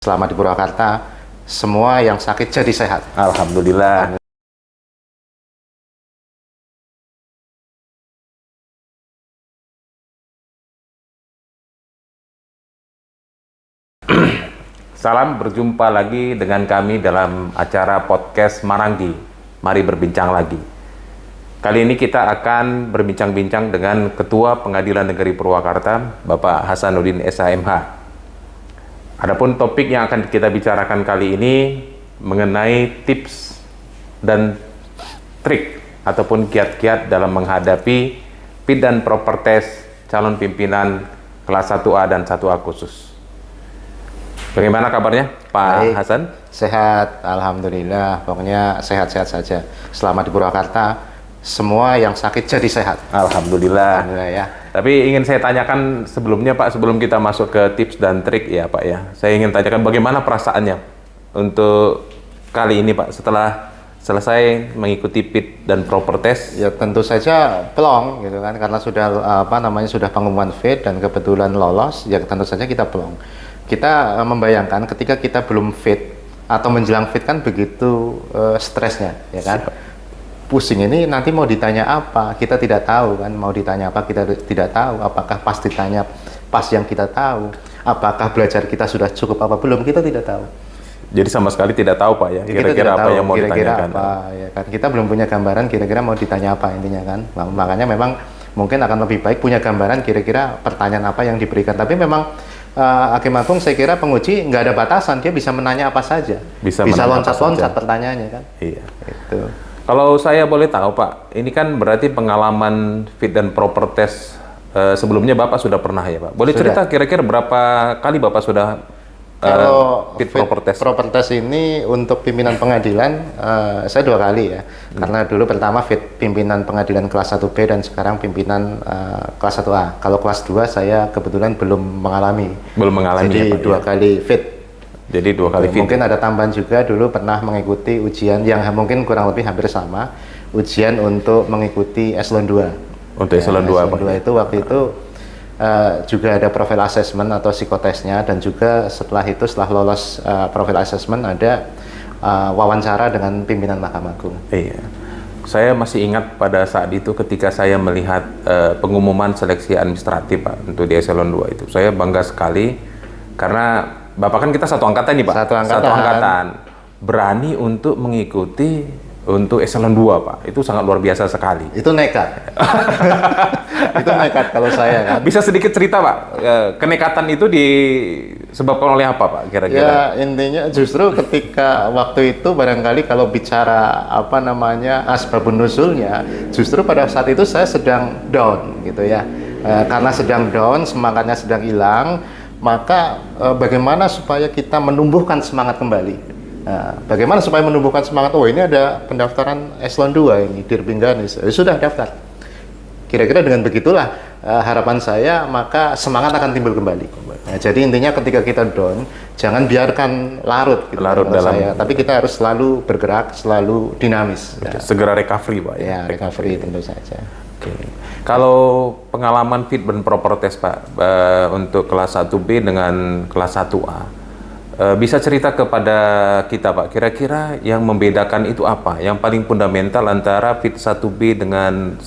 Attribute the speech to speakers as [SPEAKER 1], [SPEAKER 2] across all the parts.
[SPEAKER 1] Selama di Purwakarta, semua yang sakit jadi sehat.
[SPEAKER 2] Alhamdulillah. Salam berjumpa lagi dengan kami dalam acara podcast Maranggi. Mari berbincang lagi. Kali ini kita akan berbincang-bincang dengan Ketua Pengadilan Negeri Purwakarta, Bapak Hasanuddin SHMH. Adapun topik yang akan kita bicarakan kali ini mengenai tips dan trik ataupun kiat-kiat dalam menghadapi fit dan proper test calon pimpinan kelas 1A dan 1A khusus. Bagaimana kabarnya Pak
[SPEAKER 1] Baik.
[SPEAKER 2] Hasan?
[SPEAKER 1] Sehat, alhamdulillah. Pokoknya sehat-sehat saja. Selama di Purwakarta, semua yang sakit jadi sehat.
[SPEAKER 2] Alhamdulillah.
[SPEAKER 1] Alhamdulillah ya.
[SPEAKER 2] Tapi ingin saya tanyakan sebelumnya Pak, sebelum kita masuk ke tips dan trik ya Pak ya. Saya ingin tanyakan bagaimana perasaannya untuk kali ini Pak setelah selesai mengikuti fit dan proper test.
[SPEAKER 1] Ya tentu saja plong gitu kan, karena sudah sudah pengumuman fit dan kebetulan lolos, ya tentu saja kita plong. Kita membayangkan ketika kita belum fit atau menjelang fit kan begitu stresnya, ya kan?
[SPEAKER 2] Siap.
[SPEAKER 1] Pusing ini nanti mau ditanya apa, kita tidak tahu kan, mau ditanya apa kita tidak tahu, apakah pas ditanya pas yang kita tahu, apakah belajar kita sudah cukup apa belum, kita tidak tahu.
[SPEAKER 2] Jadi sama sekali tidak tahu Pak ya, kira-kira apa yang mau ditanyakan.
[SPEAKER 1] Apa, ya kan? Kita belum punya gambaran kira-kira mau ditanya apa intinya kan. Makanya memang mungkin akan lebih baik punya gambaran kira-kira pertanyaan apa yang diberikan. Tapi memang Hakim Agung saya kira penguji nggak ada batasan, dia bisa menanya apa saja, bisa loncat-loncat pertanyaannya kan.
[SPEAKER 2] Iya.
[SPEAKER 1] Itu.
[SPEAKER 2] Kalau saya boleh tahu Pak, ini kan berarti pengalaman fit dan proper test sebelumnya Bapak sudah pernah ya Pak? Boleh
[SPEAKER 1] Sudah.
[SPEAKER 2] cerita kira-kira berapa kali Bapak sudah
[SPEAKER 1] Kalau
[SPEAKER 2] fit proper test?
[SPEAKER 1] proper test ini untuk pimpinan pengadilan saya 2 kali ya. Karena dulu pertama fit pimpinan pengadilan kelas 1B dan sekarang pimpinan kelas 1A. Kalau kelas 2 saya kebetulan belum mengalami.
[SPEAKER 2] Belum mengalami
[SPEAKER 1] Jadi
[SPEAKER 2] ya Pak?
[SPEAKER 1] 2 kali fit.
[SPEAKER 2] Jadi 2 kali fit.
[SPEAKER 1] Mungkin ada tambahan juga, dulu pernah mengikuti ujian yang mungkin kurang lebih hampir sama, ujian untuk mengikuti eselon 2.
[SPEAKER 2] Untuk eselon 2 Pak?
[SPEAKER 1] Eselon 2 itu waktu itu juga ada profil assessment atau psikotesnya, dan juga setelah lolos profil assessment ada wawancara dengan pimpinan Mahkamah Agung.
[SPEAKER 2] Iya. Saya masih ingat pada saat itu ketika saya melihat pengumuman seleksi administratif Pak untuk di eselon 2 itu. Saya bangga sekali karena Bapak kan kita satu angkatan nih Pak.
[SPEAKER 1] Satu angkatan.
[SPEAKER 2] Berani untuk mengikuti untuk eselon 2 Pak. Itu sangat luar biasa sekali.
[SPEAKER 1] Itu nekat. Itu nekat kalau saya kan.
[SPEAKER 2] Bisa sedikit cerita Pak, kenekatan itu disebabkan oleh apa Pak kira-kira?
[SPEAKER 1] Ya intinya justru ketika waktu itu barangkali kalau bicara asbabun nuzulnya, justru pada saat itu saya sedang down gitu ya. Karena sedang down, semangatnya sedang hilang, maka bagaimana supaya kita menumbuhkan semangat kembali? Bagaimana supaya menumbuhkan semangat? Oh, ini ada pendaftaran eselon 2 ini, Dirbingganis. Sudah daftar. Kira-kira dengan begitulah harapan saya, maka semangat akan timbul kembali. Nah, jadi intinya ketika kita down, jangan biarkan larut gitu,
[SPEAKER 2] Larut dalam
[SPEAKER 1] saya. Tapi kita harus selalu bergerak, selalu dinamis.
[SPEAKER 2] Segera recovery Pak ya?
[SPEAKER 1] Ya, recovery tentu saja.
[SPEAKER 2] Oke. Kalau pengalaman fit dan proper test Pak untuk kelas 1B dengan kelas 1A, bisa cerita kepada kita Pak, kira-kira yang membedakan itu apa? Yang paling fundamental antara fit 1B dengan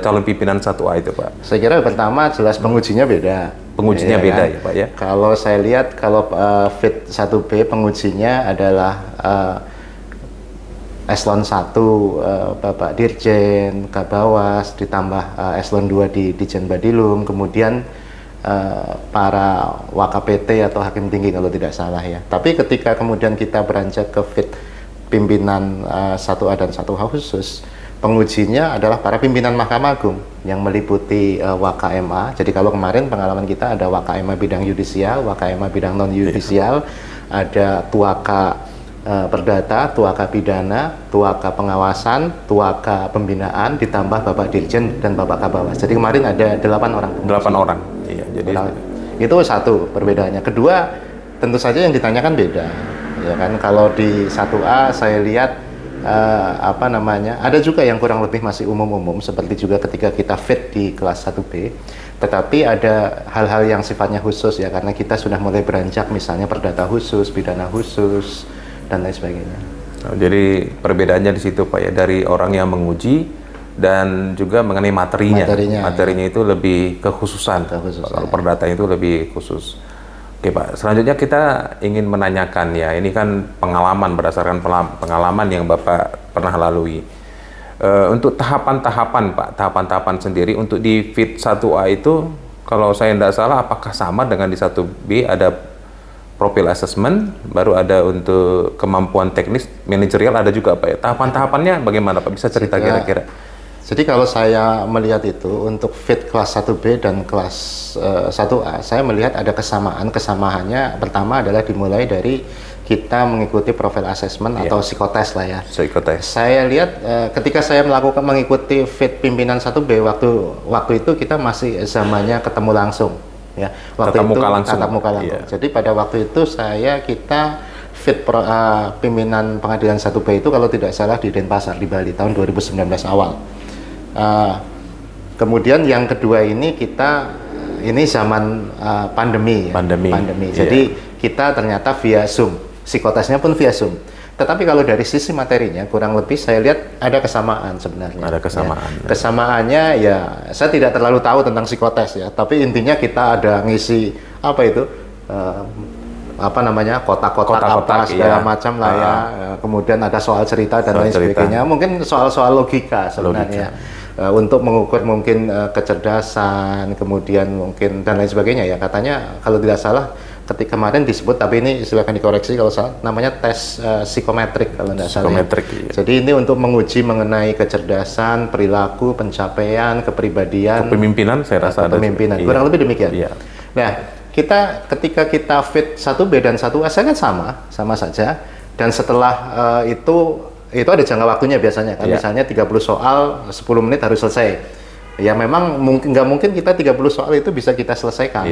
[SPEAKER 2] calon pimpinan 1A itu Pak?
[SPEAKER 1] Saya kira pertama jelas pengujinya beda.
[SPEAKER 2] Pengujinya beda
[SPEAKER 1] kan?
[SPEAKER 2] ya Pak ya?
[SPEAKER 1] Kalau saya lihat, kalau fit 1B pengujinya adalah eselon 1 Bapak Dirjen, Kabawas, ditambah eselon 2 di Dijen Badilum, kemudian para WKPT atau hakim tinggi kalau tidak salah ya. Tapi ketika kemudian kita beranjak ke fit pimpinan 1A dan 1H khusus, pengujinya adalah para pimpinan Mahkamah Agung yang meliputi WKMA. Jadi kalau kemarin pengalaman kita ada WKMA bidang yudisial, WKMA bidang non yudisial, ada tuaka perdata, tuaka pidana, tuaka pengawasan, tuaka pembinaan, ditambah Bapak Dirjen dan Bapak Kabawas. Jadi kemarin ada 8 orang.
[SPEAKER 2] 8 orang. Iya, jadi
[SPEAKER 1] itu satu perbedaannya. Kedua, tentu saja yang ditanyakan beda. Ya kan, kalau di 1A saya lihat ada juga yang kurang lebih masih umum-umum, seperti juga ketika kita fit di kelas 1B. Tetapi ada hal-hal yang sifatnya khusus ya, karena kita sudah mulai beranjak misalnya perdata khusus, pidana khusus, dan lain sebagainya.
[SPEAKER 2] Jadi perbedaannya di situ Pak ya, dari orang yang menguji dan juga mengenai materinya. Materinya itu lebih kekhususan. Kalau perdata itu lebih khusus. Oke Pak, selanjutnya kita ingin menanyakan ya, ini kan pengalaman, berdasarkan pengalaman yang Bapak pernah lalui. Untuk tahapan-tahapan Pak, tahapan-tahapan sendiri untuk di FIT 1A itu, kalau saya tidak salah, apakah sama dengan di 1B, ada profil assessment, baru ada untuk kemampuan teknis, manajerial ada juga Pak ya. Tahapan-tahapannya bagaimana Pak? Bisa cerita kira-kira?
[SPEAKER 1] Jadi kalau saya melihat itu, untuk FIT kelas 1B dan kelas 1A, saya melihat ada kesamaan. Kesamaannya pertama adalah dimulai dari kita mengikuti profil assessment atau psikotes lah ya.
[SPEAKER 2] Psikotes.
[SPEAKER 1] Saya lihat ketika saya mengikuti FIT pimpinan 1B, waktu itu kita masih zamannya ketemu langsung ya. Waktu
[SPEAKER 2] tatap muka langsung.
[SPEAKER 1] Tatap muka langsung. Jadi pada waktu itu kita FIT pimpinan pengadilan 1B itu kalau tidak salah di Denpasar di Bali tahun 2019 awal. Kemudian yang kedua ini zaman pandemi. Jadi kita ternyata via Zoom. Psikotesnya pun via Zoom. Tetapi kalau dari sisi materinya, kurang lebih saya lihat ada kesamaan sebenarnya.
[SPEAKER 2] Ada kesamaan.
[SPEAKER 1] Ya. Kesamaannya ya, saya tidak terlalu tahu tentang psikotes ya, tapi intinya kita ada ngisi kotak-kotak apa segala macam lah ya. Kemudian ada soal cerita dan lain sebagainya. Mungkin soal-soal logika sebenarnya. Untuk mengukur mungkin kecerdasan, kemudian mungkin dan lain sebagainya ya. Katanya kalau tidak salah ketika kemarin disebut, tapi ini silakan dikoreksi kalau salah, namanya tes psikometrik kalau tidak salah.
[SPEAKER 2] Iya.
[SPEAKER 1] Jadi ini untuk menguji mengenai kecerdasan, perilaku, pencapaian, kepribadian,
[SPEAKER 2] kepemimpinan, saya rasa ada.
[SPEAKER 1] Kepemimpinan, kurang lebih demikian.
[SPEAKER 2] Iya.
[SPEAKER 1] Nah, ketika kita FIT 1B dan 1A kan sama saja. Dan setelah itu ada jangka waktunya biasanya kan, misalnya 30 soal 10 menit harus selesai. Ya memang nggak mungkin kita 30 soal itu bisa kita selesaikan.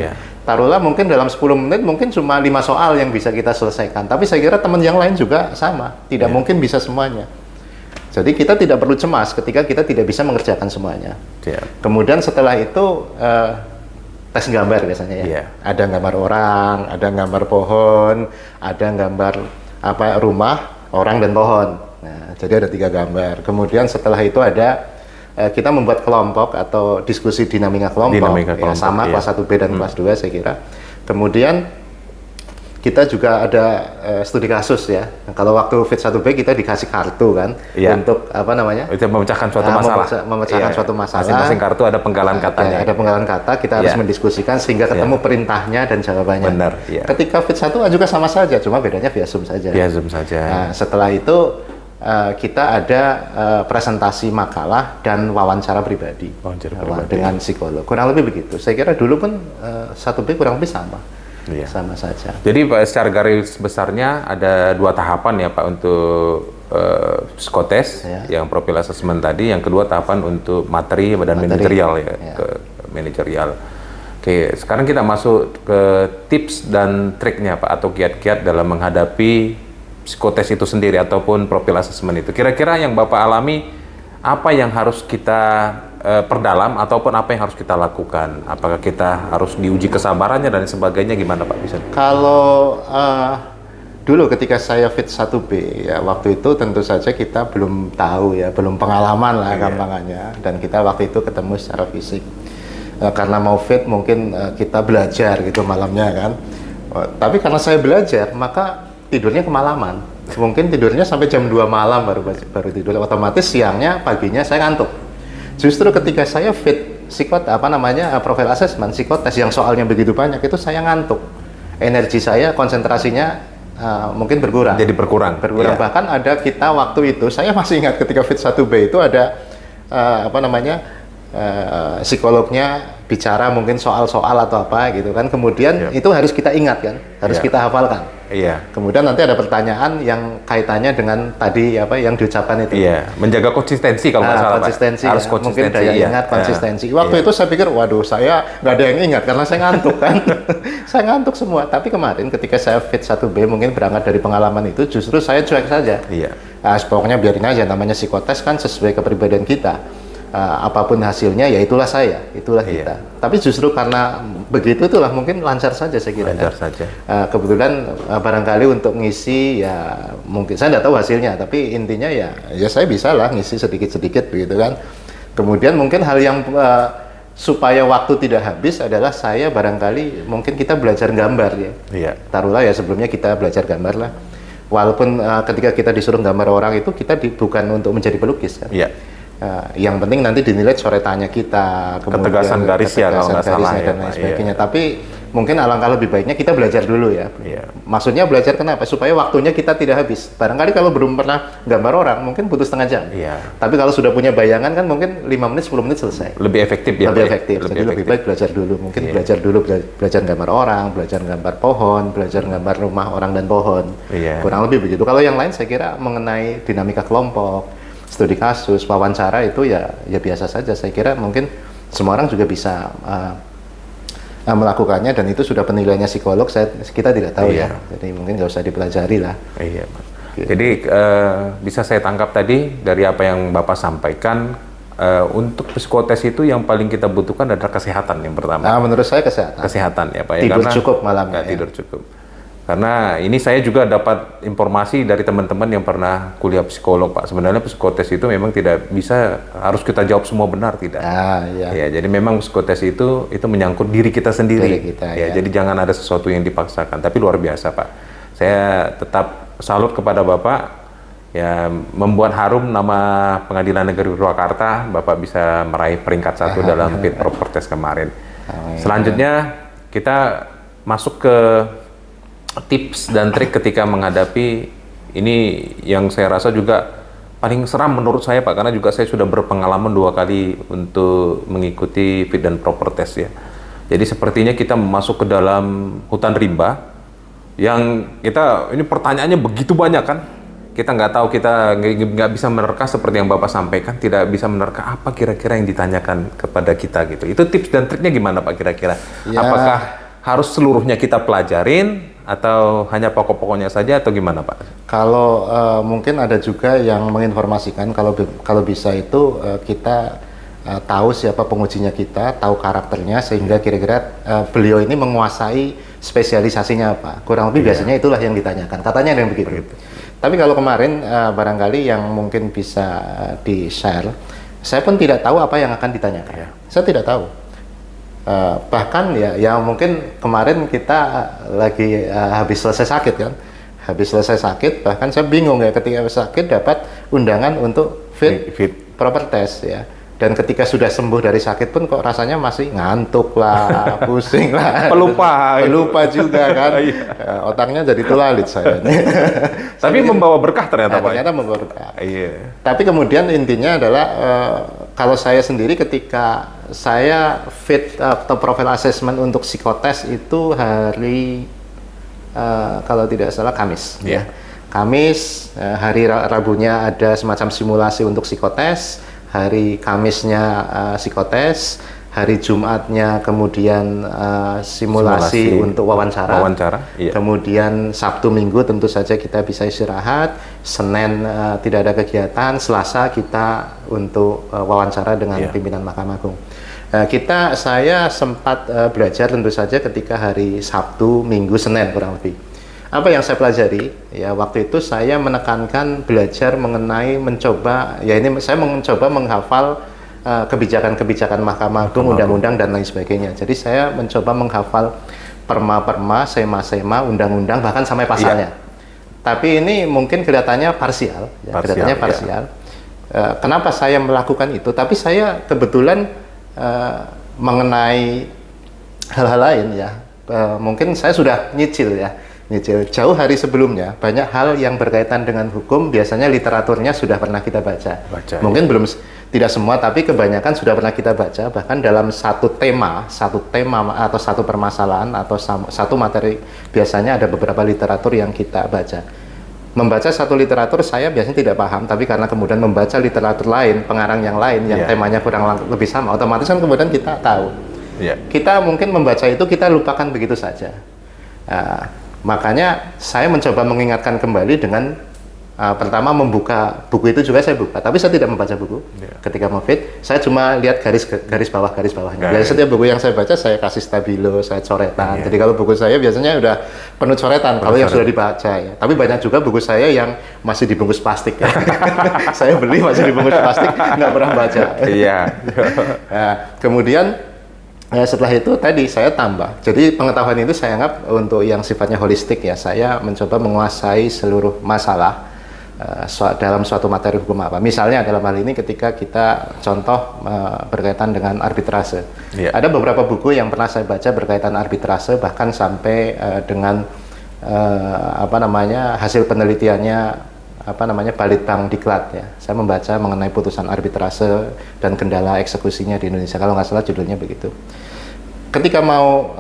[SPEAKER 1] Taruhlah mungkin dalam 10 menit mungkin cuma 5 soal yang bisa kita selesaikan. Tapi saya kira teman yang lain juga sama, tidak mungkin bisa semuanya. Jadi kita tidak perlu cemas ketika kita tidak bisa mengerjakan semuanya. Kemudian setelah itu tes gambar biasanya ya. Ada gambar orang, ada gambar pohon, ada gambar rumah, orang dan pohon. Nah, jadi ada 3 gambar. Kemudian setelah itu ada kita membuat kelompok atau diskusi dinamika kelompok. Ya, sama kelas 1B dan kelas 2 saya kira. Kemudian kita juga ada studi kasus ya. Kalau waktu FIT 1B kita dikasih kartu kan untuk itu
[SPEAKER 2] memecahkan suatu masalah.
[SPEAKER 1] Memecahkan suatu masalah.
[SPEAKER 2] Masing-masing kartu ada penggalan katanya.
[SPEAKER 1] Ada penggalan kata, kita harus mendiskusikan sehingga ketemu perintahnya dan jawabannya.
[SPEAKER 2] Benar.
[SPEAKER 1] Ketika FIT 1A juga sama saja, cuma bedanya via Zoom saja.
[SPEAKER 2] Via Zoom saja.
[SPEAKER 1] Nah, setelah itu kita ada presentasi makalah dan wawancara pribadi dengan psikolog. Kurang lebih begitu. Saya kira dulu pun 1B kurang lebih sama. Sama saja.
[SPEAKER 2] Jadi Pak, secara garis besarnya ada 2 tahapan ya Pak untuk psikotes, yang profil assessment tadi, yang kedua tahapan untuk materi dan manajerial ke manajerial. Oke, sekarang kita masuk ke tips dan triknya Pak, atau kiat-kiat dalam menghadapi psikotes itu sendiri ataupun profil assessment itu. Kira-kira yang Bapak alami, apa yang harus kita perdalam ataupun apa yang harus kita lakukan? Apakah kita harus diuji kesabarannya dan sebagainya, gimana Pak? Bisa?
[SPEAKER 1] Kalau dulu ketika saya FIT 1B ya, waktu itu tentu saja kita belum tahu ya, belum pengalaman lah gampangannya, dan kita waktu itu ketemu secara fisik. Karena mau FIT mungkin kita belajar gitu malamnya kan. Tapi karena saya belajar, maka tidurnya kemalaman. Mungkin tidurnya sampai jam 2 malam baru tidur. Otomatis siangnya, paginya saya ngantuk. Justru ketika saya FIT profil assessment, psikotes yang soalnya begitu banyak, itu saya ngantuk. Energi saya, konsentrasinya mungkin berkurang.
[SPEAKER 2] Jadi berkurang.
[SPEAKER 1] Bahkan ada kita waktu itu, saya masih ingat ketika FIT 1B itu ada psikolognya bicara mungkin soal-soal atau apa gitu kan. Kemudian itu harus kita ingat kan, harus kita hafalkan. Kemudian nanti ada pertanyaan yang kaitannya dengan tadi yang diucapkan itu.
[SPEAKER 2] Menjaga konsistensi kalau nggak salah
[SPEAKER 1] konsistensi,
[SPEAKER 2] Pak. Harus konsistensi.
[SPEAKER 1] Mungkin daya ingat, konsistensi. Waktu itu saya pikir, waduh, saya nggak ada yang ingat karena saya ngantuk kan. Saya ngantuk semua. Tapi kemarin ketika saya FIT 1B, mungkin berangkat dari pengalaman itu, justru saya cuek saja. Pokoknya biarin aja, namanya psikotes kan sesuai kepribadian kita. apapun hasilnya ya itulah saya, itulah kita. Tapi justru karena begitu itulah mungkin lancar saja saya kira.
[SPEAKER 2] Lancar saja.
[SPEAKER 1] Kebetulan barangkali untuk ngisi ya mungkin saya tidak tahu hasilnya, tapi intinya ya saya bisa lah ngisi sedikit-sedikit begitu kan. Kemudian mungkin hal yang supaya waktu tidak habis adalah saya barangkali mungkin kita belajar gambar ya.
[SPEAKER 2] Iya.
[SPEAKER 1] Taruhlah ya sebelumnya kita belajar gambar lah. Walaupun ketika kita disuruh gambar orang itu kita bukan untuk menjadi pelukis kan.
[SPEAKER 2] Iya.
[SPEAKER 1] Yang penting nanti dinilai coretannya kita, kemudian
[SPEAKER 2] ketegasan garis ya kalau nggak salah
[SPEAKER 1] dan
[SPEAKER 2] ya,
[SPEAKER 1] lain
[SPEAKER 2] Pak.
[SPEAKER 1] sebagainya. Tapi mungkin alangkah lebih baiknya kita belajar dulu ya.
[SPEAKER 2] Iya.
[SPEAKER 1] Maksudnya belajar kenapa? Supaya waktunya kita tidak habis. Barangkali kalau belum pernah gambar orang mungkin butuh setengah jam.
[SPEAKER 2] Iya.
[SPEAKER 1] Tapi kalau sudah punya bayangan kan mungkin 5 menit 10 menit selesai.
[SPEAKER 2] Lebih efektif ya.
[SPEAKER 1] Lebih
[SPEAKER 2] Pak?
[SPEAKER 1] efektif. Jadi lebih baik belajar dulu. Mungkin
[SPEAKER 2] Iya.
[SPEAKER 1] belajar dulu belajar gambar orang, belajar gambar pohon, belajar gambar rumah orang dan pohon.
[SPEAKER 2] Iya.
[SPEAKER 1] Kurang lebih begitu. Kalau yang lain saya kira mengenai dinamika kelompok, studi kasus, wawancara itu ya biasa saja. Saya kira mungkin semua orang juga bisa melakukannya dan itu sudah penilaiannya psikolog. Kita tidak tahu ya. Jadi mungkin nggak usah dipelajari lah.
[SPEAKER 2] Iya, Pak. Jadi bisa saya tangkap tadi dari apa yang Bapak sampaikan, untuk psikotes itu yang paling kita butuhkan adalah kesehatan yang pertama.
[SPEAKER 1] Menurut saya kesehatan.
[SPEAKER 2] Kesehatan ya Pak.
[SPEAKER 1] Tidur cukup malamnya.
[SPEAKER 2] Tidur cukup. Karena ini saya juga dapat informasi dari teman-teman yang pernah kuliah psikolog, Pak. Sebenarnya psikotes itu memang tidak bisa harus kita jawab semua benar, tidak.
[SPEAKER 1] Iya.
[SPEAKER 2] Ya, jadi memang psikotes itu menyangkut diri kita sendiri.
[SPEAKER 1] Diri kita,
[SPEAKER 2] ya. Jadi jangan ada sesuatu yang dipaksakan. Tapi luar biasa, Pak. Saya tetap salut kepada Bapak. Ya, membuat harum nama Pengadilan Negeri Purwakarta. Bapak bisa meraih peringkat 1 dalam fit proper test kemarin. Selanjutnya kita masuk ke tips dan trik ketika menghadapi ini yang saya rasa juga paling seram menurut saya Pak, karena juga saya sudah berpengalaman 2 kali untuk mengikuti fit dan proper test ya. Jadi sepertinya kita masuk ke dalam hutan rimba yang ini pertanyaannya begitu banyak kan. Kita nggak tahu, kita nggak bisa menerka seperti yang Bapak sampaikan, tidak bisa menerka apa kira-kira yang ditanyakan kepada kita gitu. Itu tips dan triknya gimana Pak kira-kira? Ya. Apakah harus seluruhnya kita pelajarin atau hanya pokok-pokoknya saja atau gimana Pak?
[SPEAKER 1] Kalau mungkin ada juga yang menginformasikan kalau bisa itu kita tahu siapa pengujinya kita, tahu karakternya sehingga kira-kira beliau ini menguasai spesialisasinya apa. Kurang lebih biasanya itulah yang ditanyakan. Katanya ada yang begitu. Tapi kalau kemarin barangkali yang mungkin bisa di-share, saya pun tidak tahu apa yang akan ditanyakan. Saya tidak tahu. Bahkan ya mungkin kemarin kita lagi habis selesai sakit kan, bahkan saya bingung ya ketika sakit dapat undangan untuk fit proper test ya, dan ketika sudah sembuh dari sakit pun kok rasanya masih ngantuk lah, pusing lah, pelupa juga kan, otaknya jadi tulalit saya.
[SPEAKER 2] Tapi membawa berkah ternyata Pak.
[SPEAKER 1] Ternyata membawa berkah. Tapi kemudian intinya adalah kalau saya sendiri ketika saya fit atau profile assessment untuk psikotes itu hari kalau tidak salah Kamis ya. Kamis, hari Rabunya ada semacam simulasi untuk psikotes, hari Kamisnya psikotes, hari Jumatnya kemudian simulasi untuk wawancara. Kemudian Sabtu Minggu tentu saja kita bisa istirahat, Senin tidak ada kegiatan, Selasa kita untuk wawancara dengan pimpinan Mahkamah Agung. Saya sempat belajar tentu saja ketika hari Sabtu, Minggu, Senin kurang lebih. Apa yang saya pelajari? Ya waktu itu saya menekankan belajar mengenai saya mencoba menghafal kebijakan-kebijakan Mahkamah Agung, undang-undang dan lain sebagainya. Jadi saya mencoba menghafal perma-perma, sema-sema, undang-undang bahkan sampai pasalnya. Tapi ini mungkin kelihatannya parsial. Kenapa saya melakukan itu? Tapi saya kebetulan mengenai hal-hal lain ya, mungkin saya sudah nyicil jauh hari sebelumnya banyak hal yang berkaitan dengan hukum, biasanya literaturnya sudah pernah kita baca. Mungkin belum tidak semua, tapi kebanyakan sudah pernah kita baca. Bahkan dalam satu tema atau satu permasalahan atau satu materi, biasanya ada beberapa literatur yang kita baca. Membaca satu literatur saya biasanya tidak paham, tapi karena kemudian membaca literatur lain, pengarang yang lain yang temanya kurang lebih sama, otomatis kan kemudian kita tahu. Kita mungkin membaca itu kita lupakan begitu saja. Makanya saya mencoba mengingatkan kembali dengan pertama membuka buku itu juga saya buka, tapi saya tidak membaca buku. Ketika mau fit, saya cuma lihat garis bawahnya. Jadi setiap buku yang saya baca saya kasih stabilo, saya coretan. Jadi kalau buku saya biasanya udah penuh coretan kalau yang sudah dibaca ya. Tapi banyak juga buku saya yang masih dibungkus plastik ya. Saya beli masih dibungkus plastik, nggak pernah baca.
[SPEAKER 2] Iya.
[SPEAKER 1] Nah, kemudian setelah itu tadi saya tambah. Jadi pengetahuan itu saya anggap untuk yang sifatnya holistik ya. Saya mencoba menguasai seluruh masalah dalam suatu materi hukum apa. Misalnya dalam hal ini ketika kita contoh berkaitan dengan arbitrase. Ada beberapa buku yang pernah saya baca berkaitan arbitrase, bahkan sampai dengan hasil penelitiannya Balitbang Diklat ya. Saya membaca mengenai putusan arbitrase dan kendala eksekusinya di Indonesia, kalau nggak salah judulnya begitu. Ketika mau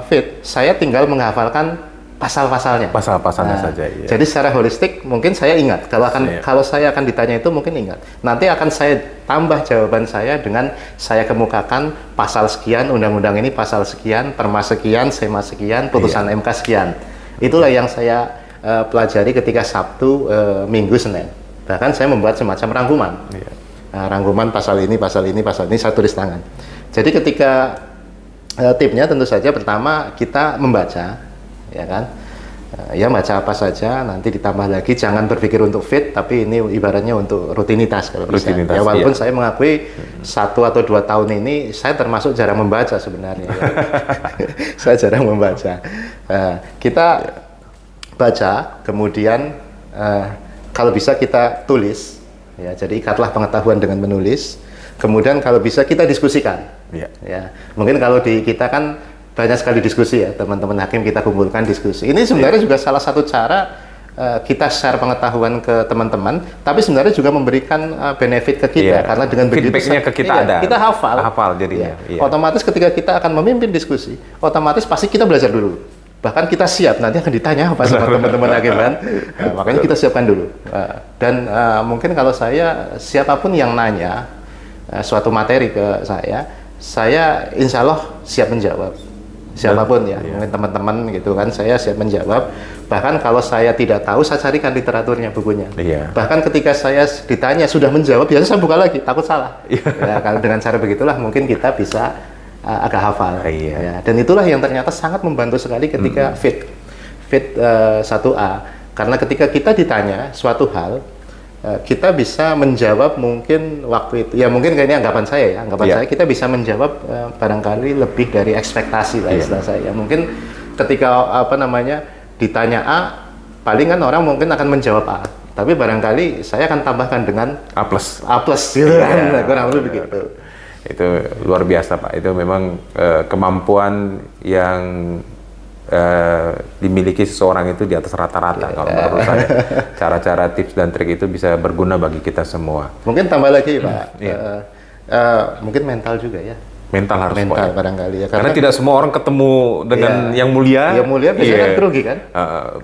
[SPEAKER 1] fit, saya tinggal menghafalkan pasal-pasalnya.
[SPEAKER 2] Pasal-pasalnya saja. Iya.
[SPEAKER 1] Jadi secara holistik mungkin saya ingat. Kalau saya akan ditanya itu mungkin ingat. Nanti akan saya tambah jawaban saya dengan saya kemukakan pasal sekian, undang-undang ini pasal sekian, perma sekian, sema sekian, putusan MK sekian. Itulah yang saya pelajari ketika Sabtu, Minggu, Senin. Bahkan saya membuat semacam rangkuman. Rangkuman pasal ini, saya tulis tangan. Jadi ketika tipnya tentu saja pertama kita membaca, ya kan? Ya baca apa saja, nanti ditambah lagi, jangan berpikir untuk fit, tapi ini ibaratnya untuk rutinitas kalau bisa. Ya walaupun saya mengakui 1 atau 2 tahun ini saya termasuk jarang membaca sebenarnya. Ya. Saya jarang membaca. Kita baca, kemudian kalau bisa kita tulis, ya. Jadi ikatlah pengetahuan dengan menulis. Kemudian kalau bisa kita diskusikan. Ya. Mungkin kalau di kita kan banyak sekali diskusi ya, teman-teman hakim kita kumpulkan diskusi. Ini sebenarnya juga salah satu cara kita share pengetahuan ke teman-teman, tapi sebenarnya juga memberikan benefit ke kita, karena dengan begitu
[SPEAKER 2] feedbacknya ke kita ada.
[SPEAKER 1] Kita hafal jadinya. Otomatis ketika kita akan memimpin diskusi, otomatis pasti kita belajar dulu. Bahkan kita siap, nanti akan ditanya apa sama teman-teman hakim kan. Makanya kita siapkan dulu. Dan mungkin kalau saya, siapapun yang nanya suatu materi ke saya insya Allah siap menjawab. Siapapun ya, mungkin teman-teman gitu kan, saya siap menjawab. Bahkan kalau saya tidak tahu, saya carikan literaturnya, bukunya. Bahkan ketika saya ditanya sudah menjawab, biasanya saya buka lagi, takut salah. Ya, kalau dengan cara begitulah mungkin kita bisa agak hafal. Ya. Dan itulah yang ternyata sangat membantu sekali ketika fit 1A. Karena ketika kita ditanya suatu hal, kita bisa menjawab mungkin waktu itu, ya mungkin kayaknya anggapan saya kita bisa menjawab barangkali lebih dari ekspektasi lah istilah saya. Mungkin ketika ditanya A, paling kan orang mungkin akan menjawab A, tapi barangkali saya akan tambahkan dengan A plus gitu kan, kurang lebih begitu.
[SPEAKER 2] Itu luar biasa Pak, itu memang kemampuan yang dimiliki seseorang itu di atas rata-rata. Kalau menurut saya cara-cara tips dan trik itu bisa berguna bagi kita semua.
[SPEAKER 1] Mungkin tambah lagi Pak, mungkin mental juga ya.
[SPEAKER 2] Mental
[SPEAKER 1] barangkali ya.
[SPEAKER 2] Karena tidak semua orang ketemu dengan yang mulia.
[SPEAKER 1] Yang mulia biasanya kan grogi kan.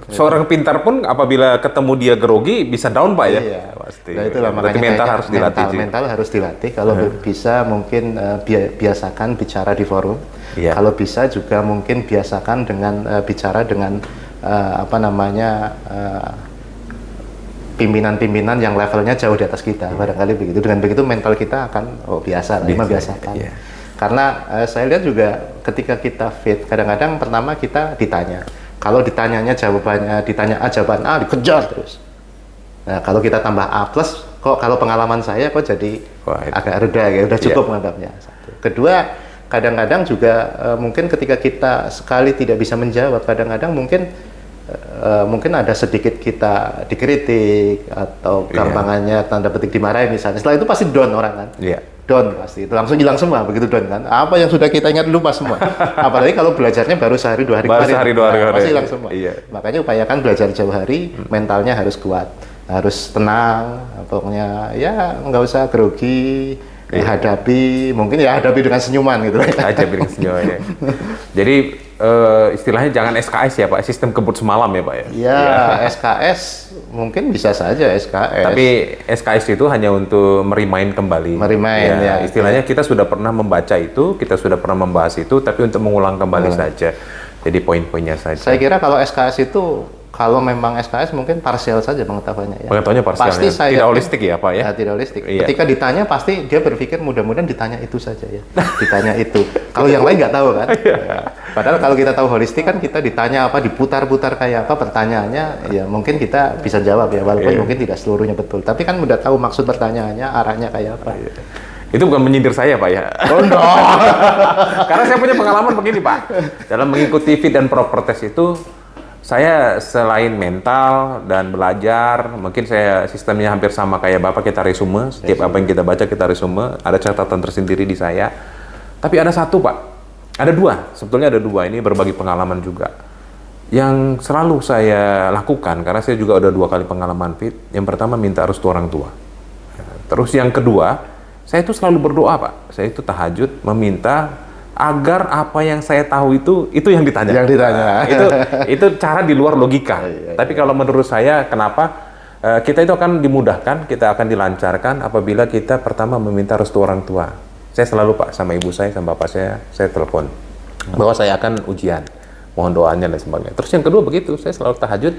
[SPEAKER 2] Seorang pintar pun apabila ketemu dia grogi bisa down Pak ya. Pasti.
[SPEAKER 1] Nah, itulah
[SPEAKER 2] makanya mental harus dilatih.
[SPEAKER 1] Mental harus dilatih. Kalau bisa mungkin biasakan bicara di forum. Kalau bisa juga mungkin biasakan dengan bicara dengan pimpinan-pimpinan yang levelnya jauh di atas kita, barangkali begitu. Dengan begitu mental kita akan biasa lah, biasakan. Karena saya lihat juga ketika kita fit, kadang-kadang pertama kita ditanya. Kalau ditanya A jawaban A dikejar terus. Nah, kalau kita tambah A plus, kok kalau pengalaman saya kok jadi agak reda ya, udah cukup menganggapnya. Kedua, kadang-kadang juga mungkin ketika kita sekali tidak bisa menjawab, kadang-kadang mungkin ada sedikit kita dikritik atau gampangannya tanda petik dimarahin misalnya. Setelah itu pasti down orang kan. Down pasti. Itu langsung hilang semua begitu down kan. Apa yang sudah kita ingat lupa semua. Apalagi kalau belajarnya baru sehari 2 hari kemarin. Pasti hilang semua. Makanya upayakan belajar jauh hari, mentalnya harus kuat, harus tenang, pokoknya ya nggak usah grogi. Hadapi dengan senyuman gitu.
[SPEAKER 2] Hadapi dengan senyuman ya. Jadi istilahnya jangan SKS ya Pak, sistem kebut semalam ya Pak ya.
[SPEAKER 1] SKS mungkin bisa saja SKS.
[SPEAKER 2] Tapi SKS itu hanya untuk merimain kembali. Istilahnya kita sudah pernah membaca itu, kita sudah pernah membahas itu, tapi untuk mengulang kembali saja. Jadi poin-poinnya saja.
[SPEAKER 1] Saya kira kalau SKS itu kalau memang SKS mungkin parsial saja pengetahuannya ya.
[SPEAKER 2] Pengetahuannya parsial,
[SPEAKER 1] Pasti
[SPEAKER 2] ya.
[SPEAKER 1] saya
[SPEAKER 2] Tidak
[SPEAKER 1] yakin-
[SPEAKER 2] holistik ya Pak ya?
[SPEAKER 1] Tidak holistik.
[SPEAKER 2] Iya.
[SPEAKER 1] Ketika ditanya pasti dia berpikir mudah-mudahan ditanya itu saja ya. Ditanya itu. Kalau yang lain nggak tahu kan. Ya. Padahal kalau kita tahu holistik kan kita ditanya apa, diputar-putar kayak apa pertanyaannya, ya mungkin kita bisa jawab ya, walaupun
[SPEAKER 2] Iya.
[SPEAKER 1] mungkin tidak seluruhnya betul. Tapi kan udah tahu maksud pertanyaannya, arahnya kayak apa.
[SPEAKER 2] Itu bukan menyindir saya Pak ya.
[SPEAKER 1] Oh no.
[SPEAKER 2] Karena saya punya pengalaman begini Pak. Dalam mengikuti fit dan proper test itu, saya selain mental dan belajar, mungkin saya sistemnya hampir sama kayak Bapak, kita resume. Setiap apa yang kita baca kita resume. Ada catatan tersendiri di saya. Tapi ada satu Pak, ada dua. Sebetulnya ada dua, ini berbagi pengalaman juga. Yang selalu saya lakukan, karena saya juga udah 2 kali pengalaman fit. Yang pertama minta restu orang tua. Terus yang kedua, saya itu selalu berdoa Pak. Saya itu tahajud meminta agar apa yang saya tahu itu yang ditanya.
[SPEAKER 1] Yang ditanya.
[SPEAKER 2] Itu cara di luar logika. Tapi kalau menurut saya, kenapa kita itu akan dimudahkan, kita akan dilancarkan apabila kita pertama meminta restu orang tua. Saya selalu Pak sama ibu saya, sama bapak saya telepon bahwa saya akan ujian, mohon doanya dan sebagainya. Terus yang kedua begitu, saya selalu tahajud.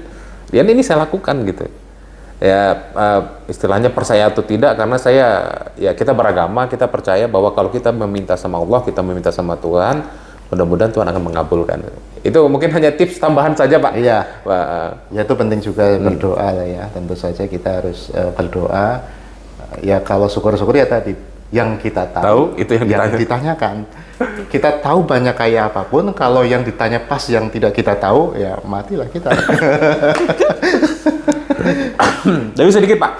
[SPEAKER 2] Dan ini saya lakukan gitu. Ya istilahnya percaya atau tidak, karena kita beragama, kita percaya bahwa kalau kita meminta sama Allah, kita meminta sama Tuhan, mudah-mudahan Tuhan akan mengabulkan. Itu mungkin hanya tips tambahan saja Pak.
[SPEAKER 1] Iya. Ya itu penting juga berdoa lah ya. Tentu saja kita harus berdoa. Ya kalau syukur-syukur ya tadi yang kita tahu
[SPEAKER 2] itu yang
[SPEAKER 1] ditanyakan. Kita tahu banyak kayak apapun, kalau yang ditanya pas yang tidak kita tahu, ya matilah kita.
[SPEAKER 2] Tapi sedikit Pak,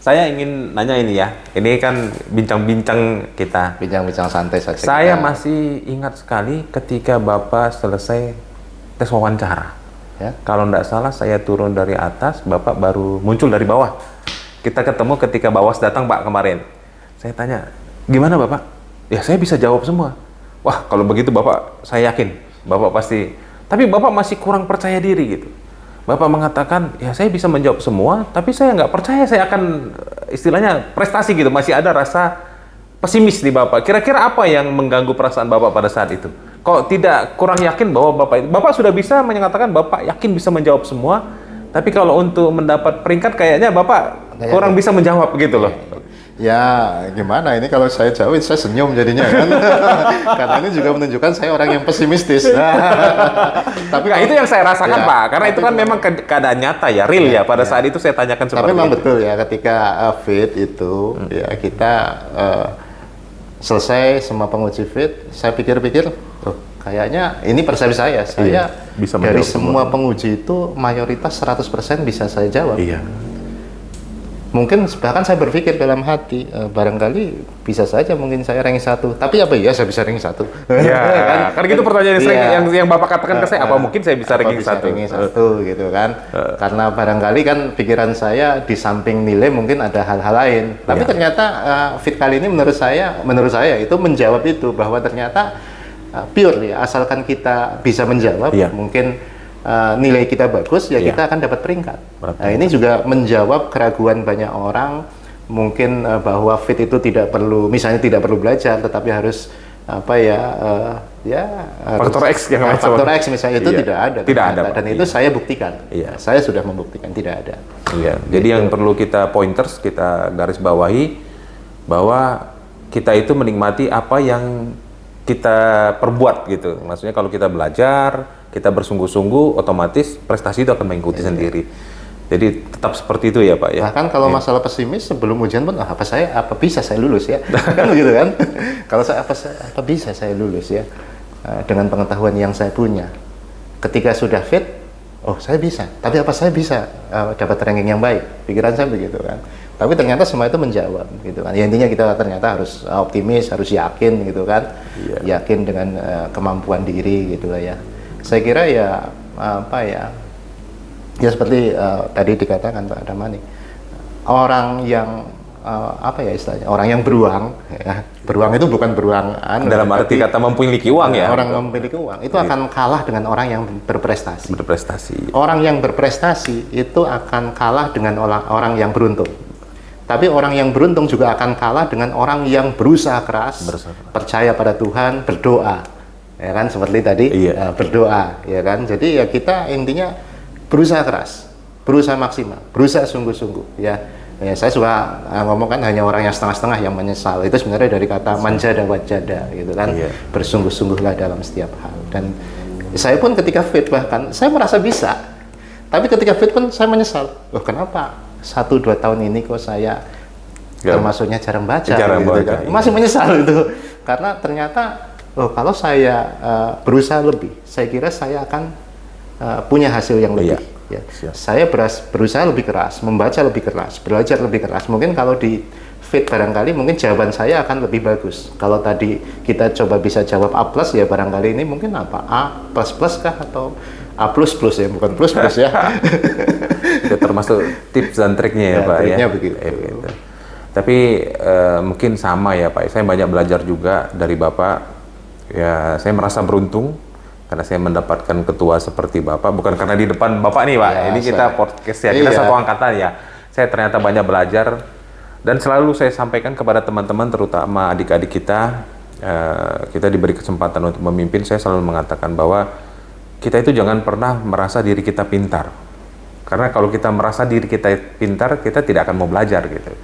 [SPEAKER 2] saya ingin nanya ini ya. Ini kan bincang-bincang kita.
[SPEAKER 1] Bincang-bincang santai saja.
[SPEAKER 2] Saya masih ingat sekali ketika Bapak selesai tes wawancara.
[SPEAKER 1] Ya.
[SPEAKER 2] Kalau tidak salah saya turun dari atas, Bapak baru muncul dari bawah. Kita ketemu ketika Bawas datang Pak kemarin. Saya tanya, gimana Bapak? Ya saya bisa jawab semua. Wah kalau begitu Bapak, saya yakin Bapak pasti. Tapi Bapak masih kurang percaya diri gitu. Bapak mengatakan, ya saya bisa menjawab semua, tapi saya nggak percaya saya akan istilahnya prestasi gitu. Masih ada rasa pesimis di Bapak. Kira-kira apa yang mengganggu perasaan Bapak pada saat itu? Kok tidak kurang yakin bahwa Bapak sudah bisa menyatakan Bapak yakin bisa menjawab semua, tapi kalau untuk mendapat peringkat kayaknya Bapak kurang bisa menjawab gitu loh.
[SPEAKER 1] Ya gimana ini kalau saya jawab saya senyum jadinya kan. Karena ini juga menunjukkan saya orang yang pesimistis.
[SPEAKER 2] Tapi itu yang saya rasakan Pak, karena itu kan memang keadaan nyata ya, real ya. Pada saat itu saya tanyakan seperti itu.
[SPEAKER 1] Tapi memang betul ya, ketika fit itu ya kita selesai semua penguji fit, saya pikir-pikir, kayaknya ini persepsi saya
[SPEAKER 2] bisa
[SPEAKER 1] dari
[SPEAKER 2] menjawab
[SPEAKER 1] semua penguji itu mayoritas 100% bisa saya jawab.
[SPEAKER 2] Iya.
[SPEAKER 1] Mungkin bahkan saya berpikir dalam hati, barangkali bisa saja mungkin saya ranking 1. Tapi apa ya saya bisa ranking 1?
[SPEAKER 2] Ya, kan gitu pertanyaan yang sering yang Bapak katakan ke saya, apa mungkin saya bisa ranking 1?
[SPEAKER 1] Ranking 1 gitu kan. Karena barangkali kan pikiran saya di samping nilai mungkin ada hal-hal lain. Tapi ternyata fit kali ini menurut saya itu menjawab itu, bahwa ternyata pure ya, asalkan kita bisa menjawab, mungkin nilai kita bagus ya kita akan dapat peringkat. Nah, ini juga menjawab keraguan banyak orang mungkin bahwa fit itu tidak perlu, misalnya tidak perlu belajar, tetapi harus
[SPEAKER 2] faktor X yang
[SPEAKER 1] faktor X misalnya itu tidak ada.
[SPEAKER 2] Tidak ada.
[SPEAKER 1] Dan itu saya buktikan. Saya sudah membuktikan tidak ada.
[SPEAKER 2] Iya. Jadi yang perlu kita pointers, kita garis bawahi bahwa kita itu menikmati apa yang kita perbuat gitu. Maksudnya kalau kita belajar, kita bersungguh-sungguh, otomatis prestasi itu akan mengikuti sendiri. Jadi tetap seperti itu ya Pak ya.
[SPEAKER 1] Bahkan kalau masalah pesimis sebelum ujian pun apa bisa saya lulus ya. Kan begitu kan? Kalau apa bisa saya lulus ya dengan pengetahuan yang saya punya. Ketika sudah fit, saya bisa. Tapi apa saya bisa dapat ranking yang baik? Pikiran saya begitu kan. Tapi ternyata semua itu menjawab gitu kan. Ya intinya kita ternyata harus optimis, harus yakin gitu kan. Yakin dengan kemampuan diri gitu lah ya. Saya kira ya seperti tadi dikatakan Pak Damani, orang yang istilahnya orang yang beruang ya. Beruang itu bukan beruang
[SPEAKER 2] dalam arti kata memiliki uang ya.
[SPEAKER 1] Orang memiliki uang itu akan kalah dengan orang yang berprestasi. Orang yang berprestasi itu akan kalah dengan orang yang beruntung. Tapi orang yang beruntung juga akan kalah dengan orang yang berusaha keras, percaya pada Tuhan, berdoa. Ya kan, seperti tadi berdoa, ya kan. Jadi ya kita intinya berusaha keras, berusaha maksimal, berusaha sungguh-sungguh ya. Ya, saya suka ngomong kan hanya orang yang setengah-setengah yang menyesal. Itu sebenarnya dari kata manjada wajada gitu kan.
[SPEAKER 2] Iya.
[SPEAKER 1] Bersungguh-sungguhlah dalam setiap hal. Dan saya pun ketika fit bahkan saya merasa bisa. Tapi ketika fit pun saya menyesal. Loh kenapa 1-2 tahun ini kok saya termasuknya jarang baca
[SPEAKER 2] Jarang
[SPEAKER 1] gitu
[SPEAKER 2] baca,
[SPEAKER 1] kan.
[SPEAKER 2] iya.
[SPEAKER 1] Masih menyesal itu. Karena ternyata kalau saya berusaha lebih, saya kira saya akan punya hasil yang lebih.
[SPEAKER 2] Iya.
[SPEAKER 1] Ya.
[SPEAKER 2] Siap.
[SPEAKER 1] Saya berusaha lebih keras, membaca lebih keras, belajar lebih keras. Mungkin kalau di fit barangkali mungkin jawaban saya akan lebih bagus. Kalau tadi kita coba bisa jawab A+, ya barangkali ini mungkin apa? A++ kah atau A++ ya, bukan plus ya.
[SPEAKER 2] Itu termasuk tips dan triknya ya, Pak
[SPEAKER 1] triknya
[SPEAKER 2] ya.
[SPEAKER 1] begitu.
[SPEAKER 2] Gitu. Tapi mungkin sama ya Pak. Saya banyak belajar juga dari Bapak. Ya, saya merasa beruntung karena saya mendapatkan ketua seperti Bapak, bukan karena di depan Bapak nih Pak,
[SPEAKER 1] Ya,
[SPEAKER 2] ini kita podcast ya, kita satu angkatan ya. Saya ternyata banyak belajar dan selalu saya sampaikan kepada teman-teman, terutama adik-adik kita, kita diberi kesempatan untuk memimpin, saya selalu mengatakan bahwa kita itu jangan pernah merasa diri kita pintar. Karena kalau kita merasa diri kita pintar, kita tidak akan mau belajar gitu.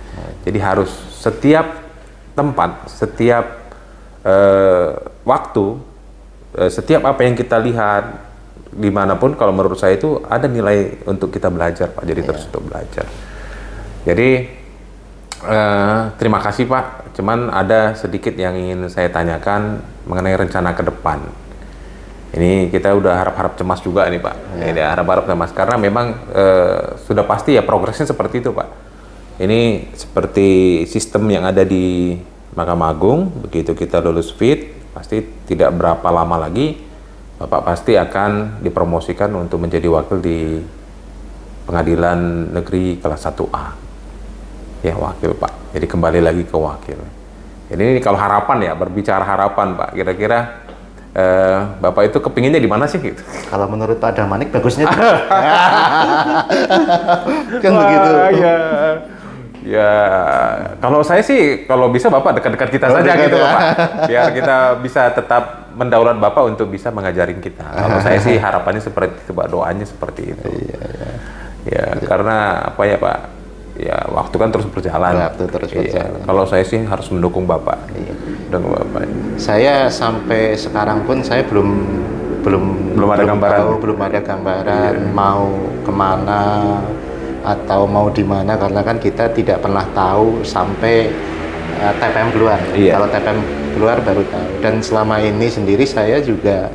[SPEAKER 2] Jadi harus setiap tempat, setiap waktu, setiap apa yang kita lihat dimanapun, kalau menurut saya itu ada nilai untuk kita belajar Pak, jadi terus untuk belajar. Jadi terima kasih Pak, cuman ada sedikit yang ingin saya tanyakan mengenai rencana ke depan. Ini kita udah harap-harap cemas juga nih Pak, ini harap-harap cemas karena memang sudah pasti ya progresnya seperti itu Pak. Ini seperti sistem yang ada di Mahkamah Agung, begitu kita lulus fit pasti tidak berapa lama lagi Bapak pasti akan dipromosikan untuk menjadi wakil di Pengadilan Negeri kelas 1A. Ya, wakil Pak. Jadi kembali lagi ke wakil. Jadi ini kalau harapan ya, berbicara harapan Pak, kira-kira Bapak itu kepinginnya di mana sih gitu?
[SPEAKER 1] Kalau menurut Pak Damanik bagusnya kan begitu.
[SPEAKER 2] Ya, kalau saya sih, kalau bisa Bapak dekat-dekat kita saja gitu Pak. Biar kita bisa tetap mendaulat Bapak untuk bisa mengajarin kita. Kalau saya sih harapannya seperti itu Pak, doanya seperti itu. Ya, karena apa ya Pak? Ya, waktu kan terus berjalan.
[SPEAKER 1] Waktu terus berjalan.
[SPEAKER 2] Kalau saya sih harus mendukung Bapak. Mendukung Bapak.
[SPEAKER 1] Saya sampai sekarang pun saya belum
[SPEAKER 2] ada gambaran.
[SPEAKER 1] belum ada gambaran mau kemana atau mau di mana, karena kan kita tidak pernah tahu sampai TPM keluar. Kalau TPM keluar baru tahu. Dan selama ini sendiri saya juga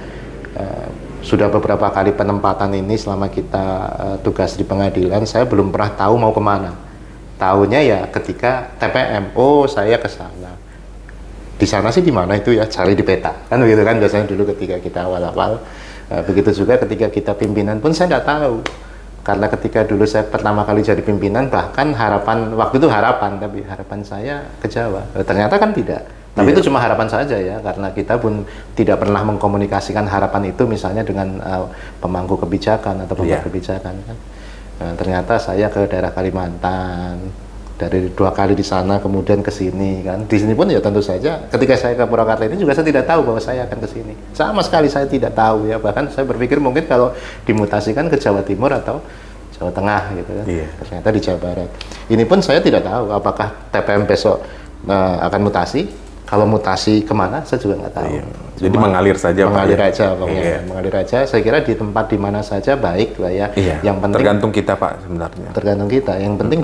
[SPEAKER 1] sudah beberapa kali penempatan ini selama kita tugas di pengadilan, saya belum pernah tahu mau kemana. Tahunya ya ketika TPM, oh saya ke sana. Di sana sih di mana itu ya, cari di peta. Kan begitu kan biasanya dulu ketika kita awal-awal. Begitu juga ketika kita pimpinan pun saya nggak tahu. Karena ketika dulu saya pertama kali jadi pimpinan, bahkan harapan, waktu itu harapan, tapi harapan saya ke Jawa. Ternyata kan tidak. Tapi itu cuma harapan saja ya, karena kita pun tidak pernah mengkomunikasikan harapan itu misalnya dengan pemangku kebijakan atau pemangku kebijakan kan. Ternyata saya ke daerah Kalimantan, dari 2 kali di sana, kemudian ke sini kan. Di sini pun ya tentu saja, ketika saya ke Purwakarta ini juga saya tidak tahu bahwa saya akan ke sini. Sama sekali saya tidak tahu ya. Bahkan saya berpikir mungkin kalau dimutasikan ke Jawa Timur atau Jawa Tengah gitu kan. Ternyata di Jawa Barat. Ini pun saya tidak tahu apakah TPM besok akan mutasi. Kalau mutasi kemana, saya juga nggak tahu.
[SPEAKER 2] Jadi mengalir saja.
[SPEAKER 1] Mengalir aja pokoknya. Mengalir aja. Saya kira di tempat di mana saja baik lah ya. Yang penting
[SPEAKER 2] tergantung kita Pak sebenarnya.
[SPEAKER 1] Tergantung kita. Yang penting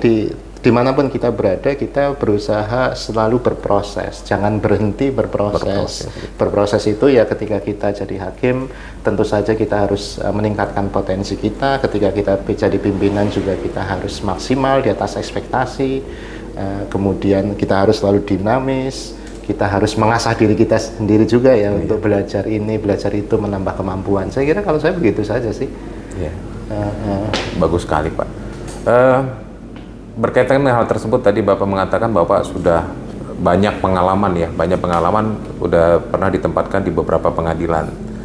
[SPEAKER 1] dimanapun kita berada, kita berusaha selalu berproses. Jangan berhenti berproses. Berproses itu ya ketika kita jadi hakim, tentu saja kita harus meningkatkan potensi kita. Ketika kita jadi pimpinan juga kita harus maksimal di atas ekspektasi. Kemudian kita harus selalu dinamis. Kita harus mengasah diri kita sendiri juga ya untuk belajar ini, belajar itu, menambah kemampuan. Saya kira kalau saya begitu saja sih.
[SPEAKER 2] Bagus sekali Pak. Berkaitan dengan hal tersebut tadi Bapak mengatakan Bapak sudah banyak pengalaman ya, udah pernah ditempatkan di beberapa pengadilan.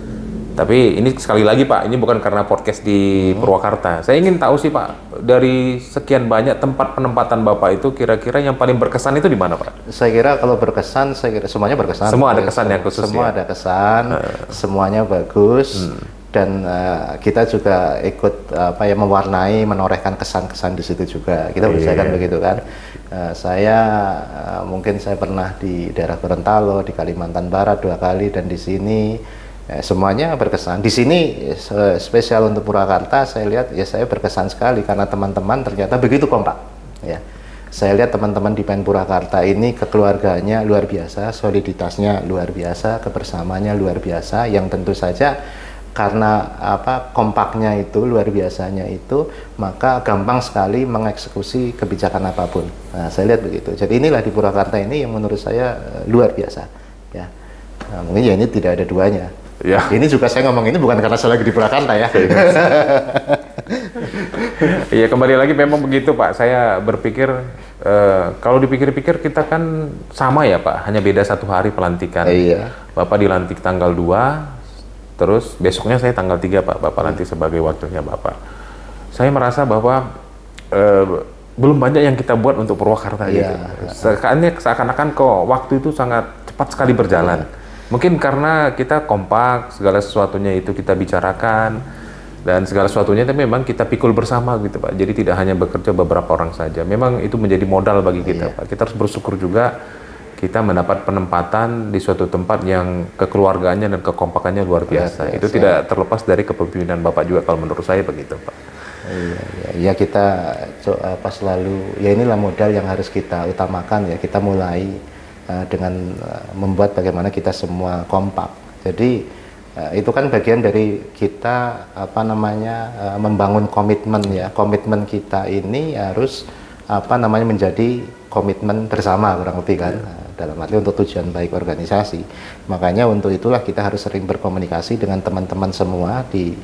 [SPEAKER 2] Tapi ini sekali lagi Pak, ini bukan karena podcast di Purwakarta. Saya ingin tahu sih Pak, dari sekian banyak tempat penempatan Bapak itu kira-kira yang paling berkesan itu di mana Pak?
[SPEAKER 1] Saya kira kalau berkesan, saya kira semuanya berkesan.
[SPEAKER 2] Semua ada kesan yang khusus.
[SPEAKER 1] Semua ada kesan, semuanya bagus. dan kita juga ikut mewarnai, menorehkan kesan-kesan di situ juga. Kita usahakan begitu kan. Saya mungkin saya pernah di daerah Gorontalo, di Kalimantan Barat 2 kali, dan di sini semuanya berkesan. Di sini spesial untuk Purwakarta, saya lihat ya saya berkesan sekali karena teman-teman ternyata begitu kompak. Ya, saya lihat teman-teman di PEN Purwakarta ini kekeluarganya luar biasa, soliditasnya luar biasa, kebersamaannya luar biasa, yang tentu saja karena kompaknya itu, luar biasanya itu, maka gampang sekali mengeksekusi kebijakan apapun. Nah, saya lihat begitu. Jadi inilah di Purwakarta ini yang menurut saya luar biasa. Ya, nah, mungkin ya ini tidak ada duanya. Ya. Ini juga saya ngomong ini bukan karena saya lagi di Purwakarta ya.
[SPEAKER 2] Iya, kembali lagi memang begitu Pak. Saya berpikir kalau dipikir-pikir kita kan sama ya Pak, hanya beda 1 hari pelantikan.
[SPEAKER 1] Iya.
[SPEAKER 2] Bapak dilantik tanggal 2. Terus besoknya saya tanggal 3 Pak, Bapak nanti sebagai wakilnya Bapak. Saya merasa bahwa belum banyak yang kita buat untuk Purwakarta gitu. Seakan-akan kok waktu itu sangat cepat sekali berjalan. Mungkin karena kita kompak, segala sesuatunya itu kita bicarakan, dan segala sesuatunya itu memang kita pikul bersama gitu Pak. Jadi tidak hanya bekerja beberapa orang saja. Memang itu menjadi modal bagi kita Pak. Kita harus bersyukur juga kita mendapat penempatan di suatu tempat yang kekeluargaannya dan kekompakannya luar biasa. Itu tidak terlepas dari kepemimpinan Bapak juga kalau menurut saya begitu Pak.
[SPEAKER 1] Iya, kita selalu, ya inilah modal yang harus kita utamakan ya. Kita mulai dengan membuat bagaimana kita semua kompak. Jadi itu kan bagian dari kita membangun komitmen ya. Komitmen kita ini harus menjadi komitmen bersama kurang lebih kan. Dalam arti untuk tujuan baik organisasi. Makanya untuk itulah kita harus sering berkomunikasi dengan teman-teman semua di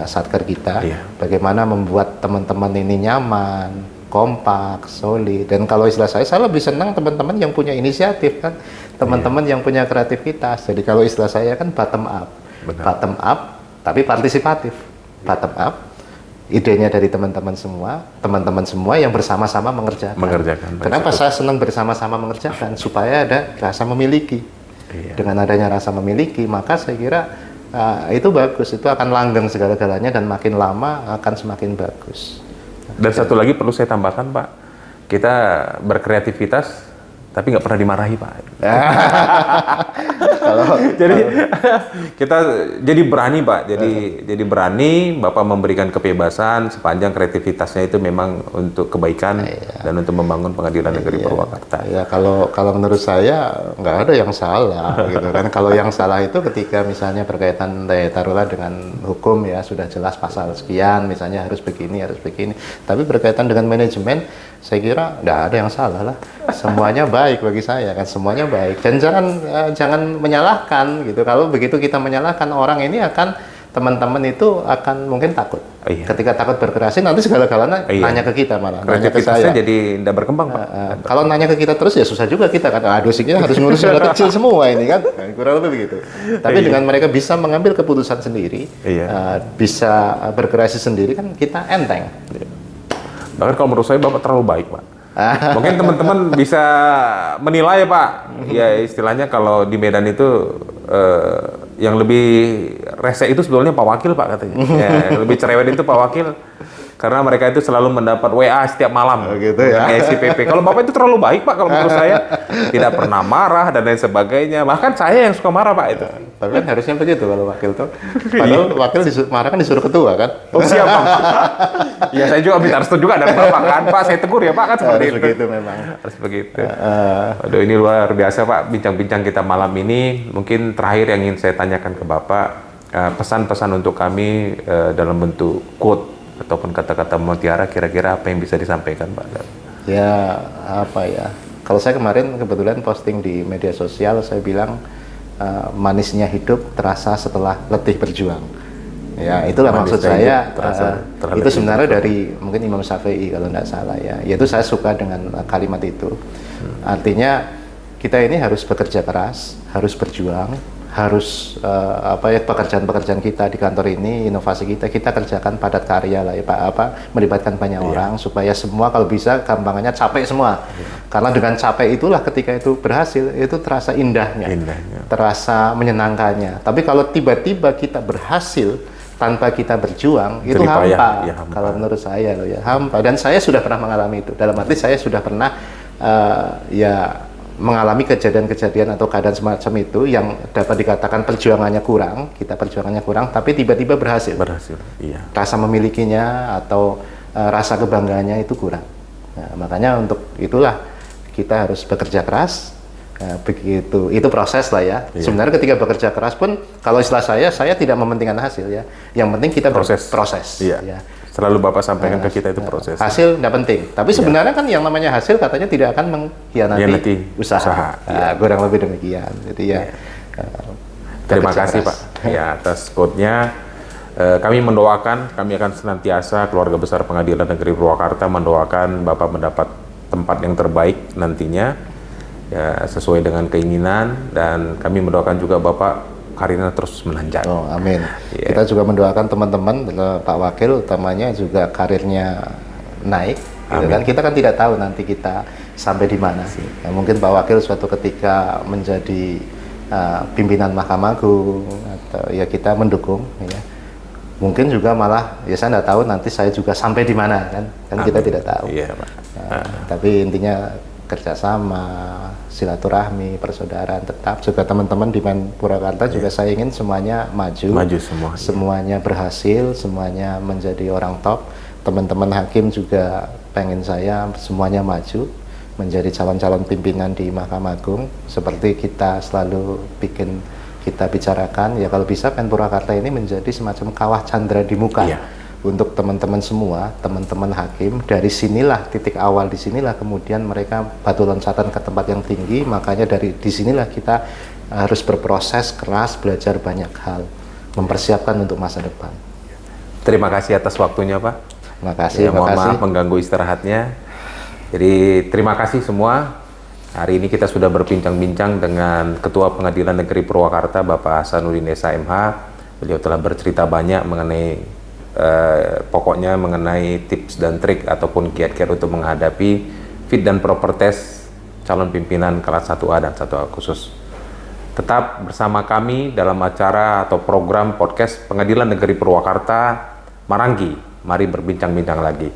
[SPEAKER 1] satker kita. Bagaimana membuat teman-teman ini nyaman, kompak, solid. Dan kalau istilah saya lebih senang teman-teman yang punya inisiatif kan, teman-teman yang punya kreativitas. Jadi kalau istilah saya kan bottom up. Benar. Bottom up tapi partisipatif. Bottom up, idenya dari teman-teman semua yang bersama-sama mengerjakan. Kenapa saya senang bersama-sama mengerjakan? Supaya ada rasa memiliki. Dengan adanya rasa memiliki, maka saya kira itu bagus. Itu akan langgeng segala-galanya dan makin lama akan semakin bagus.
[SPEAKER 2] Dan satu lagi perlu saya tambahkan Pak, kita berkreativitas tapi nggak pernah dimarahi Pak. Jadi kita jadi berani Pak, jadi berani. Bapak memberikan kebebasan sepanjang kreativitasnya itu memang untuk kebaikan dan untuk membangun pengadilan negeri Purwakarta.
[SPEAKER 1] Ya kalau menurut saya nggak ada yang salah gitu kan. Kalau yang salah itu ketika misalnya berkaitan taruhlah dengan hukum ya, sudah jelas pasal sekian misalnya harus begini. Tapi berkaitan dengan manajemen, saya kira nggak ada yang salah lah. Semuanya baik bagi saya kan, semuanya baik. Dan jangan menyalahkan gitu. Kalau begitu kita menyalahkan orang ini teman-teman itu akan mungkin takut. Ketika takut berkreasi nanti segala-galanya nanya ke kita malah. Nanya ke saya.
[SPEAKER 2] Jadi tidak berkembang Pak.
[SPEAKER 1] Kalau nanya ke kita terus ya susah juga kita kan. Dosiknya harus ngurus hal kecil semua ini kan. Kurang lebih begitu. Tapi dengan mereka bisa mengambil keputusan sendiri, bisa berkreasi sendiri kan kita enteng.
[SPEAKER 2] Bahkan kalau menurut saya Bapak terlalu baik Pak. Mungkin teman-teman bisa menilai Pak. Ya istilahnya kalau di Medan itu yang lebih rese itu sebetulnya Pak Wakil Pak katanya. Lebih cerewet itu Pak Wakil. Karena mereka itu selalu mendapat WA setiap malam.
[SPEAKER 1] Gitu ya.
[SPEAKER 2] SIPP. Kalau Bapak itu terlalu baik Pak kalau menurut saya. Tidak pernah marah dan lain sebagainya. Bahkan saya yang suka marah Pak itu.
[SPEAKER 1] Tapi kan harusnya begitu kalau wakil tuh. Padahal wakil marah kan disuruh ketua kan.
[SPEAKER 2] Oh siap Pak. Ya saya juga minta restu juga dari Bapak kan. Pak saya tegur ya Pak kan seperti
[SPEAKER 1] harus begitu memang.
[SPEAKER 2] Harus begitu. Aduh ini luar biasa Pak bincang-bincang kita malam ini. Mungkin terakhir yang ingin saya tanyakan ke Bapak. Pesan-pesan untuk kami dalam bentuk quote ataupun kata-kata mutiara, kira-kira apa yang bisa disampaikan Pak?
[SPEAKER 1] Ya apa ya, kalau saya kemarin kebetulan posting di media sosial, saya bilang manisnya hidup terasa setelah letih berjuang. Ya itulah maksud saya. Itu sebenarnya dari mungkin Imam Syafi'i kalau tidak salah ya. Yaitu saya suka dengan kalimat itu. Artinya kita ini harus bekerja keras, harus berjuang, harus pekerjaan-pekerjaan kita di kantor ini, inovasi kita kerjakan padat karya lah ya Pak, melibatkan banyak orang supaya semua kalau bisa gampangannya capek semua. Karena dengan capek itulah ketika itu berhasil, itu terasa indahnya. Terasa menyenangkannya. Tapi kalau tiba-tiba kita berhasil tanpa kita berjuang itu
[SPEAKER 2] Jerih payah,
[SPEAKER 1] hampa.
[SPEAKER 2] ya, hampa.
[SPEAKER 1] Kalau menurut saya loh ya, hampa. Dan saya sudah pernah mengalami itu. Dalam arti saya sudah pernah ya mengalami kejadian-kejadian atau keadaan semacam itu yang dapat dikatakan perjuangannya kurang, tapi tiba-tiba berhasil.
[SPEAKER 2] Iya.
[SPEAKER 1] Rasa memilikinya atau rasa kebanggaannya itu kurang. Nah, makanya untuk itulah kita harus bekerja keras. Nah, begitu, itu proses lah ya.
[SPEAKER 2] Iya.
[SPEAKER 1] Sebenarnya ketika bekerja keras pun, kalau istilah saya tidak mementingkan hasil ya. Yang penting kita berproses.
[SPEAKER 2] Iya.
[SPEAKER 1] Ya.
[SPEAKER 2] Selalu Bapak sampaikan ke kita itu proses.
[SPEAKER 1] Hasil tidak penting, tapi sebenarnya kan yang namanya hasil katanya tidak akan mengkhianati usaha.
[SPEAKER 2] Iya.
[SPEAKER 1] Kurang lebih demikian. Jadi ya.
[SPEAKER 2] Terima
[SPEAKER 1] bekerja
[SPEAKER 2] kasih
[SPEAKER 1] keras.
[SPEAKER 2] Pak ya atas quote-nya. Kami mendoakan, kami akan senantiasa keluarga besar Pengadilan Negeri Purwakarta mendoakan Bapak mendapat tempat yang terbaik nantinya ya sesuai dengan keinginan, dan kami mendoakan juga Bapak karirnya terus menanjak.
[SPEAKER 1] Oh, amin.
[SPEAKER 2] Yeah.
[SPEAKER 1] Kita juga mendoakan teman-teman, Pak Wakil utamanya juga karirnya naik. Gitu kan? Kita kan tidak tahu nanti kita sampai di mana sih. Ya, mungkin Pak Wakil suatu ketika menjadi pimpinan Mahkamah Agung, atau ya kita mendukung. Ya. Mungkin juga malah, ya saya tidak tahu nanti saya juga sampai di mana kan kita tidak tahu.
[SPEAKER 2] Iya, Pak.
[SPEAKER 1] Tapi intinya kerjasama, silaturahmi, persaudaraan tetap. Juga teman-teman di Men Purwakarta juga saya ingin semuanya maju
[SPEAKER 2] semua.
[SPEAKER 1] Semuanya berhasil, semuanya menjadi orang top. Teman-teman hakim juga pengen saya semuanya maju, menjadi calon-calon pimpinan di Mahkamah Agung. Seperti kita selalu kita bicarakan, ya kalau bisa Men Purwakarta ini menjadi semacam kawah candra di muka.
[SPEAKER 2] Iya.
[SPEAKER 1] Untuk teman-teman semua, teman-teman hakim, dari sinilah titik awal, di sinilah kemudian mereka batu loncatan ke tempat yang tinggi. Makanya dari di sinilah kita harus berproses keras, belajar banyak hal, mempersiapkan untuk masa depan.
[SPEAKER 2] Terima kasih atas waktunya Pak.
[SPEAKER 1] Terima kasih.
[SPEAKER 2] Ya, mohon maaf mengganggu istirahatnya. Jadi terima kasih semua. Hari ini kita sudah berbincang-bincang dengan Ketua Pengadilan Negeri Purwakarta Bapak Hasanuddin SHMH. Beliau telah bercerita banyak mengenai pokoknya mengenai tips dan trik ataupun kiat-kiat untuk menghadapi fit dan proper test calon pimpinan kelas 1A dan 1A khusus. Tetap bersama kami dalam acara atau program podcast Pengadilan Negeri Purwakarta Maranggi. Mari berbincang-bincang lagi.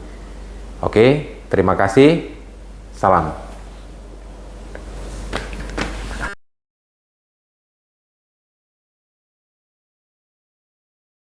[SPEAKER 2] Oke, terima kasih. Salam.